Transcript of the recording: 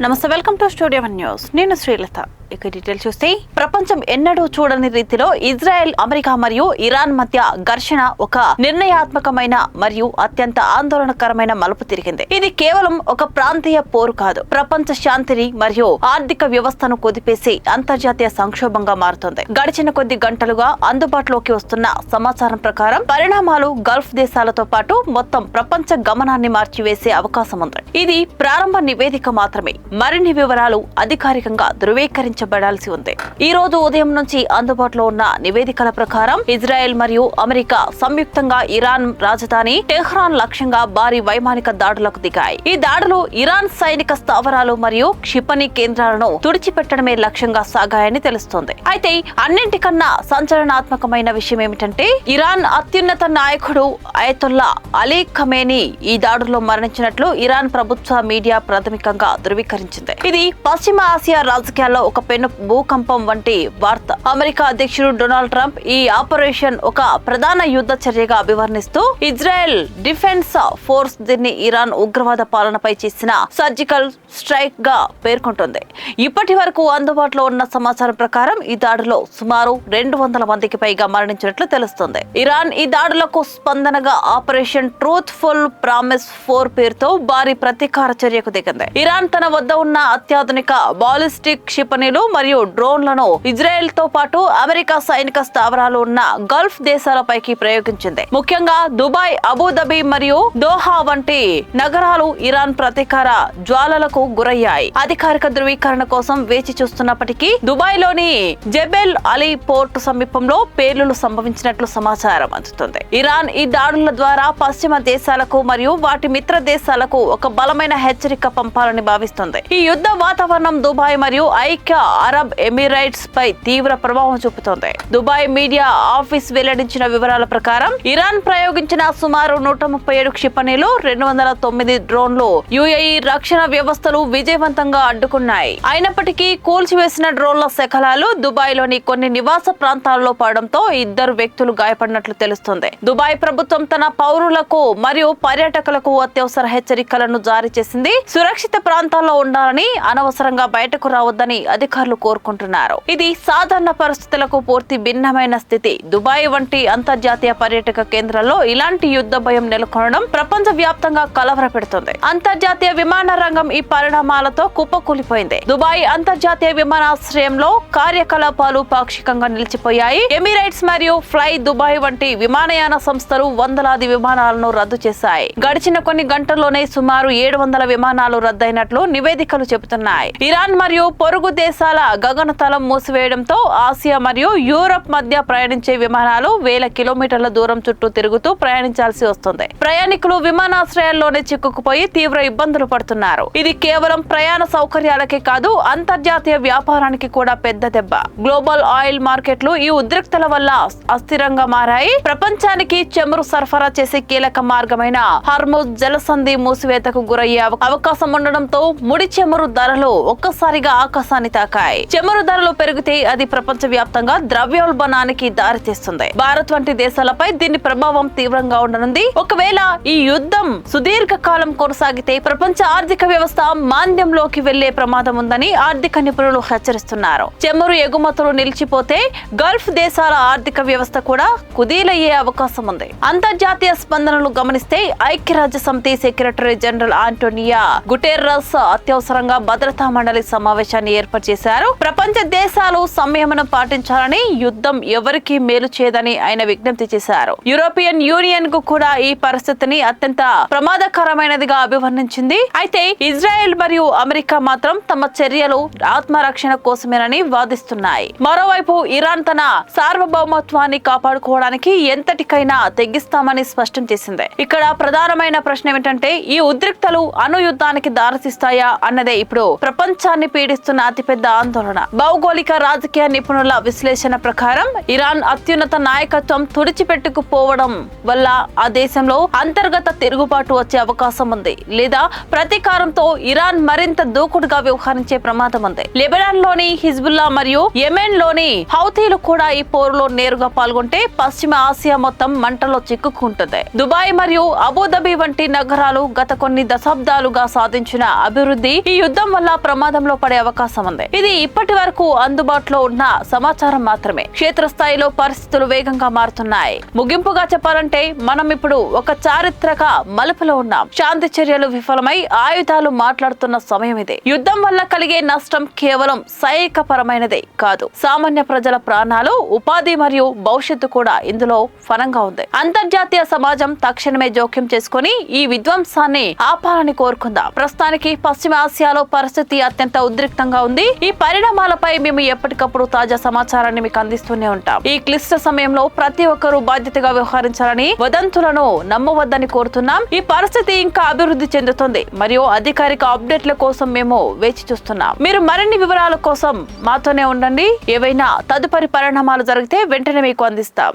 నమస్తే, welcome to studio one news. నేను శ్రీలత. ఇక డీటెయిల్ చూస్తే, ప్రపంచం ఎన్నడూ చూడని రీతిలో ఇజ్రాయెల్, అమెరికా మరియు ఇరాన్ మధ్య ఘర్షణ ఒక నిర్ణయాత్మకమైన మరియు అత్యంత ఆందోళనకరమైన మలుపు తిరిగింది. ఇది కేవలం ఒక ప్రాంతీయ పోరు కాదు, ప్రపంచ శాంతిని మరియు ఆర్థిక వ్యవస్థను కుదిపేసి అంతర్జాతీయ సంక్షోభంగా మారుతుంది. గడిచిన కొద్ది గంటలుగా అందుబాటులోకి వస్తున్న సమాచారం ప్రకారం పరిణామాలు గల్ఫ్ దేశాలతో పాటు మొత్తం ప్రపంచ గమనాన్ని మార్చివేసే అవకాశం ఉంది. ఇది ప్రారంభ నివేదిక మాత్రమే. మరిన్ని వివరాలు అధికారికంగా ధృవీకరించబడాల్సి ఉంది. ఈ రోజు ఉదయం నుంచి అందుబాటులో ఉన్న నివేదికల ప్రకారం ఇజ్రాయెల్ మరియు అమెరికా సంయుక్తంగా ఇరాన్ రాజధాని టెహ్రాన్ లక్ష్యంగా భారీ వైమానిక దాడులకు దిగాయి. ఈ దాడులు ఇరాన్ సైనిక స్థావరాలు మరియు క్షిపణి కేంద్రాలను తుడిచిపెట్టడమే లక్ష్యంగా సాగాయని తెలుస్తోంది. అయితే అన్నింటికన్నా సంచలనాత్మకమైన విషయం ఏమిటంటే, ఇరాన్ అత్యున్నత నాయకుడు అయతొల్లా అలీ ఖమేనీ ఈ దాడుల్లో మరణించినట్లు ఇరాన్ ప్రభుత్వ మీడియా ప్రాథమికంగా ధృవీకరించింది. ఇది పశ్చిమ ఆసియా రాజకీయాల్లో ఒక పెను భూకంపం వంటి వార్త. అమెరికా అధ్యక్షుడు డొనాల్డ్ ట్రంప్ ఈ ఆపరేషన్ ఒక ప్రధాన యుద్ధ చర్యగా అభివర్ణిస్తూ ఇజ్రాయెల్ డిఫెన్స్ ఫోర్స్ దీన్ని ఇరాన్ ఉగ్రవాద పాలనపై చేసిన సర్జికల్ స్ట్రైక్ గా పేర్కొంటుంది. ఇప్పటి వరకు అందుబాటులో ఉన్న సమాచారం ప్రకారం ఈ దాడిలో సుమారు 200 మందికి పైగా మరణించినట్లు తెలుస్తుంది. ఇరాన్ ఈ దాడులకు స్పందనగా ఆపరేషన్ ట్రూత్ఫుల్ ప్రామిస్ 4 పేరుతో భారీ ప్రతీకార చర్యకు దిగింది. ఇరాన్ తన వద్ద ఉన్న అత్యాధునిక బాలిస్టిక్ క్షిపణులు మరియు డ్రోన్లను ఇజ్రాయెల్ తో పాటు అమెరికా సైనిక స్థావరాలు ఉన్న గల్ఫ్ దేశాలపైకి ప్రయోగించింది. ముఖ్యంగా దుబాయ్, అబుదాబి మరియు దోహా వంటి నగరాలు ఇరాన్ ప్రతీకార జ్వాలలకు గురయ్యాయి. అధికారిక ధృవీకరణ కోసం వేచి చూస్తున్నప్పటికీ దుబాయ్ లోని జెబెల్ అలీ పోర్టు సమీపంలో పేలుళ్లు సంభవించినట్లు సమాచారం అందుతుంది. ఇరాన్ ఈ దాడుల ద్వారా పశ్చిమ దేశాలకు మరియు వాటి మిత్ర దేశాలకు ఒక బలమైన హెచ్చరిక పంపాలని భావిస్తుంది. ఈ యుద్ధ వాతావరణం దుబాయ్ మరియు ఐక్య అరబ్ ఎమిరేట్స్ పై తీవ్ర ప్రభావం చూపుతోంది. దుబాయ్ మీడియా ఆఫీస్ వెల్లడించిన వివరాల ప్రకారం ఇరాన్ ప్రయోగించిన సుమారు 137 క్షిపణులు, 209 డ్రోన్లు యుఏఈ రక్షణ వ్యవస్థలు విజయవంతంగా అడ్డుకున్నాయి. అయినప్పటికీ కూల్చివేసిన డ్రోన్ల శకలాలు దుబాయ్ లోని కొన్ని నివాస ప్రాంతాల్లో పడడంతో 2 వ్యక్తులు గాయపడినట్లు తెలుస్తుంది. దుబాయ్ ప్రభుత్వం తన పౌరులకు మరియు పర్యాటకులకు అత్యవసర హెచ్చరికలను జారీ చేసింది. సురక్షిత ప్రాంతాల్లో ఉండాలని, అనవసరంగా బయటకు రావద్దని అధికారులు కోరుకుంటున్నారు. ఇది సాధారణ పరిస్థితులకు పూర్తి భిన్నమైన స్థితి. దుబాయ్ వంటి అంతర్జాతీయ పర్యాటక కేంద్రాల్లో ఇలాంటి యుద్ధ భయం నెలకొనడం ప్రపంచ వ్యాప్తంగా కలవరపెడుతుంది. అంతర్జాతీయ విమాన రంగం ఈ పరిణామాలతో కుప్పకూలిపోయింది. దుబాయ్ అంతర్జాతీయ విమానాశ్రయంలో కార్యకలాపాలు పాక్షికంగా నిలిచిపోయాయి. ఎమిరేట్స్ మరియు ఫ్లై దుబాయ్ వంటి విమానయాన సంస్థలు వందలాది విమానాలను రద్దు చేశాయి. గడిచిన కొన్ని గంటల్లోనే సుమారు 700 విమానాలు రద్దయినట్లు నివేదికలు చెబుతున్నాయి. ఇరాన్ మరియు పొరుగు దేశాల గగనతలం మూసివేయడంతో ఆసియా మరియు యూరప్ మధ్య ప్రయాణించే విమానాలు వేల కిలోమీటర్ల దూరం చుట్టూ తిరుగుతూ ప్రయాణించాల్సి వస్తుంది. ప్రయాణికులు విమానాశ్రయాల్లోనే చిక్కుకుపోయి తీవ్ర ఇబ్బందులు పడుతున్నారు. ఇది కేవలం ప్రయాణ సౌకర్యాలకే కాదు, అంతర్జాతీయ వ్యాపారానికి కూడా పెద్ద దెబ్బ. గ్లోబల్ ఆయిల్ మార్కెట్లు ఈ ఉద్రిక్తల వల్ల అస్థిరంగా మారాయి. ప్రపంచానికి చమురు సరఫరా చేసే కీలక మార్గమైన హార్ముజ్ జలసంధి మూసివేతకు గురయ్యే అవకాశం ఉండడంతో ముడి చమురు ధరలు ఒక్కసారిగా ఆకాశాన్ని తాకాయి. చమురు ధరలు పెరిగితే అది ప్రపంచ వ్యాప్తంగా ద్రవ్యోల్బణానికి దారితీస్తుంది. భారత్ వంటి దేశాలపై దీని ప్రభావం తీవ్రంగా ఉండనుంది. ఒకవేళ ఈ యుద్ధం సుదీర్ఘ కాలం కొనసాగితే ప్రపంచ ఆర్థిక వ్యవస్థ మాంద్యంలోకి వెళ్లే ప్రమాదం ఉందని ఆర్థిక నిపుణులు హెచ్చరిస్తున్నారు. చమురు ఎగుమతులు నిలిచిపోతే గల్ఫ్ దేశాల ఆర్థిక వ్యవస్థ కూడా కుదేలయ్యే అవకాశం ఉంది. అంతర్జాతీయ స్పందనలు గమనిస్తే ఐక్యరాజ్య సమితి సెక్రటరీ జనరల్ ఆంటోనియా గుటెర్రస్ అత్యవసరంగా భద్రతా మండలి సమావేశాన్ని ఏర్పాటు చేశారు. ప్రపంచ దేశాలు సంయమనం పాటించాలని, యుద్ధం ఎవరికీ మేలు చేయదని ఆయన విజ్ఞప్తి చేశారు. యూరోపియన్ యూనియన్ కు కూడా ఈ పరిస్థితిని అత్యంత ప్రమాదకరమైనదిగా అభివర్ణించింది. అయితే ఇజ్రాయెల్ మరియు అమెరికా మాత్రం తమ చర్యలు ఆత్మరక్షణ కోసమేనని వాదిస్తున్నాయి. మరోవైపు ఇరాన్ తన సార్వభౌమత్వాన్ని కాపాడుకోవడానికి ఎంతటికైనా తెగిస్తామని స్పష్టం చేసింది. ఇక్కడ ప్రధానమైన ప్రశ్న ఏమిటంటే, ఈ ఉద్రిక్తలు అణుయుద్ధానికి దారితీస్తాయా అన్నదే ఇప్పుడు ప్రపంచాన్ని పీడిస్తున్న అతిపెద్ద ఆందోళన. భౌగోళిక రాజకీయ నిపుణుల విశ్లేషణ ప్రకారం ఇరాన్ అత్యున్నత నాయకత్వం తుడిచిపెట్టుకుపోవడం వల్ల ఆ దేశంలో అంతర్గత తిరుగుబాటు వచ్చే అవకాశం ఉంది, లేదా ప్రతీకారంతో ఇరాన్ మరింత దూకుడుగా వ్యవహరించే ప్రమాదం ఉంది. లెబనాన్ లోని హిజ్బుల్లా మరియు యెమెన్ లోని హౌతీలు కూడా ఈ పోరులో నేరుగా పాల్గొంటే పశ్చిమ ఆసియా మొత్తం మంటలో చిక్కుకుంటుంది. దుబాయ్ మరియు అబుదాబి వంటి నగరాలు గత కొన్ని దశాబ్దాలుగా సాధించిన అభివృద్ధి అభివృద్ధి ఈ యుద్ధం వల్ల ప్రమాదంలో పడే అవకాశం ఉంది. ఇది ఇప్పటి వరకు అందుబాటులో ఉన్న సమాచారం మాత్రమే. క్షేత్రస్థాయిలో పరిస్థితులు వేగంగా మారుతున్నాయి. ముగింపుగా చెప్పాలంటే మనం ఇప్పుడు ఒక చారిత్రక మలుపులో ఉన్నాం. శాంతి చర్యలు విఫలమై ఆయుధాలు మాట్లాడుతున్న సమయం ఇదే. యుద్ధం వల్ల కలిగే నష్టం కేవలం సైనిక పరమైనదే కాదు, సామాన్య ప్రజల ప్రాణాలు, ఉపాధి మరియు భవిష్యత్తు కూడా ఇందులో ఫలంగా ఉంది. అంతర్జాతీయ సమాజం తక్షణమే జోక్యం చేసుకుని ఈ విధ్వంసాన్ని ఆపాలని కోరుకుందాం. ప్రస్తుతానికి పశ్చిమ ఆసియాలో పరిస్థితి అత్యంత ఉద్రిక్తంగా ఉంది. ఈ పరిణామాలపై మేము ఎప్పటికప్పుడు తాజా సమాచారాన్ని మీకు అందిస్తూనే ఉంటాం. ఈ క్లిష్ట సమయంలో ప్రతి ఒక్కరూ బాధ్యతగా వ్యవహరించాలని, వదంతులను నమ్మవద్దని కోరుతున్నాం. ఈ పరిస్థితి ఇంకా అభివృద్ధి చెందుతుంది మరియు అధికారిక అప్డేట్ల కోసం మేము వేచి చూస్తున్నాం. మీరు మరిన్ని వివరాల కోసం మాతోనే ఉండండి. ఏవైనా తదుపరి పరిణామాలు జరిగితే వెంటనే మీకు అందిస్తాం.